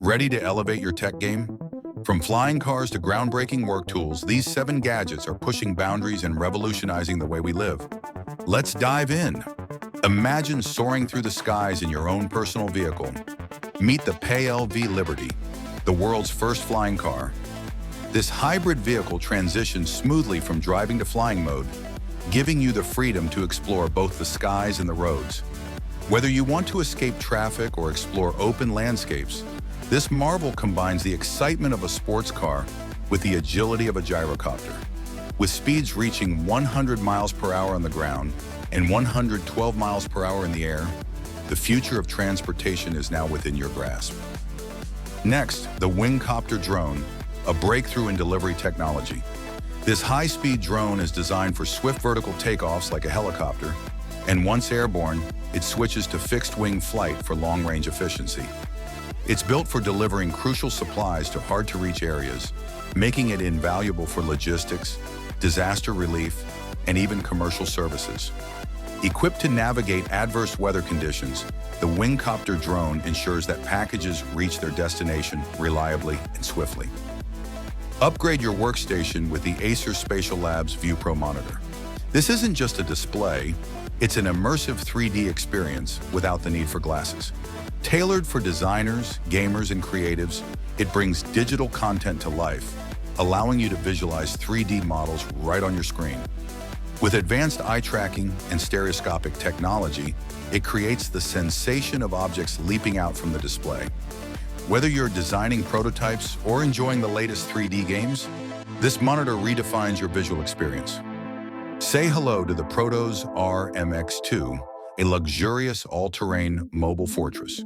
Ready to elevate your tech game? From flying cars to groundbreaking work tools, these 7 gadgets are pushing boundaries and revolutionizing the way we live. Let's dive in. Imagine soaring through the skies in your own personal vehicle. Meet the PALV Liberty, the world's first flying car. This hybrid vehicle transitions smoothly from driving to flying mode, giving you the freedom to explore both the skies and the roads. Whether you want to escape traffic or explore open landscapes, this marvel combines the excitement of a sports car with the agility of a gyrocopter. With speeds reaching 100 miles per hour on the ground and 112 miles per hour in the air, the future of transportation is now within your grasp. Next, the Wingcopter Drone, a breakthrough in delivery technology. This high-speed drone is designed for swift vertical takeoffs like a helicopter, and once airborne, it switches to fixed-wing flight for long-range efficiency. It's built for delivering crucial supplies to hard-to-reach areas, making it invaluable for logistics, disaster relief, and even commercial services. Equipped to navigate adverse weather conditions, the Wingcopter drone ensures that packages reach their destination reliably and swiftly. Upgrade your workstation with the Acer SpatialLabs View Pro monitor. This isn't just a display, it's an immersive 3D experience without the need for glasses. Tailored for designers, gamers, and creatives, it brings digital content to life, allowing you to visualize 3D models right on your screen. With advanced eye tracking and stereoscopic technology, it creates the sensation of objects leaping out from the display. Whether you're designing prototypes or enjoying the latest 3D games, this monitor redefines your visual experience. Say hello to the Protos RM, a luxurious all-terrain mobile fortress.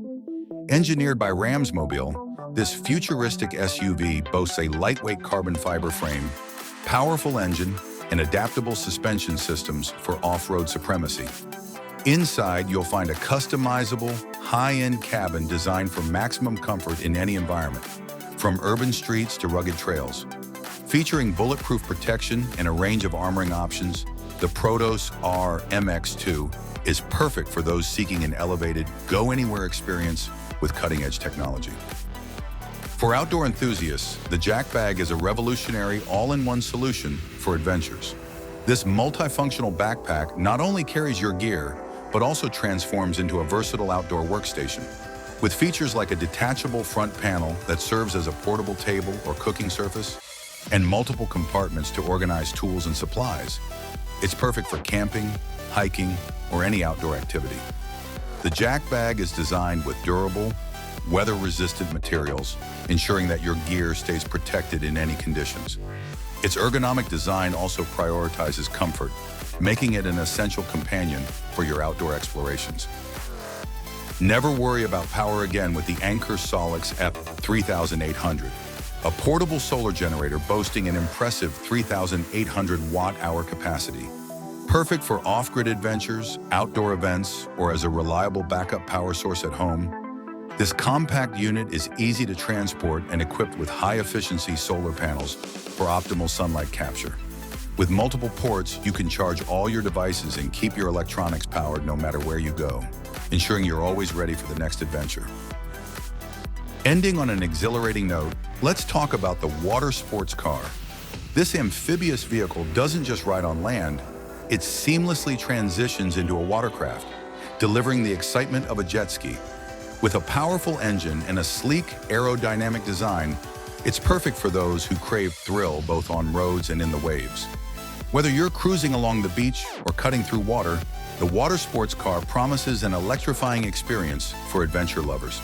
Engineered by Ramsmobile, this futuristic SUV boasts a lightweight carbon fiber frame, powerful engine, and adaptable suspension systems for off-road supremacy. Inside, you'll find a customizable, high-end cabin designed for maximum comfort in any environment, from urban streets to rugged trails. Featuring bulletproof protection and a range of armoring options, the Protos RM is perfect for those seeking an elevated, go-anywhere experience with cutting-edge technology. For outdoor enthusiasts, the JackBag is a revolutionary all-in-one solution for adventures. This multifunctional backpack not only carries your gear, but also transforms into a versatile outdoor workstation. With features like a detachable front panel that serves as a portable table or cooking surface, and multiple compartments to organize tools and supplies, it's perfect for camping, hiking, or any outdoor activity. The JackBag is designed with durable, weather-resistant materials, ensuring that your gear stays protected in any conditions. Its ergonomic design also prioritizes comfort, making it an essential companion for your outdoor explorations. Never worry about power again with the Anker Solix F3800, a portable solar generator boasting an impressive 3,800 watt-hour capacity. Perfect for off-grid adventures, outdoor events, or as a reliable backup power source at home, this compact unit is easy to transport and equipped with high-efficiency solar panels for optimal sunlight capture. With multiple ports, you can charge all your devices and keep your electronics powered no matter where you go, ensuring you're always ready for the next adventure. Ending on an exhilarating note, let's talk about the Watersports Car. This amphibious vehicle doesn't just ride on land, it seamlessly transitions into a watercraft, delivering the excitement of a jet ski. With a powerful engine and a sleek, aerodynamic design, it's perfect for those who crave thrill both on roads and in the waves. Whether you're cruising along the beach or cutting through water, the Watersports Car promises an electrifying experience for adventure lovers.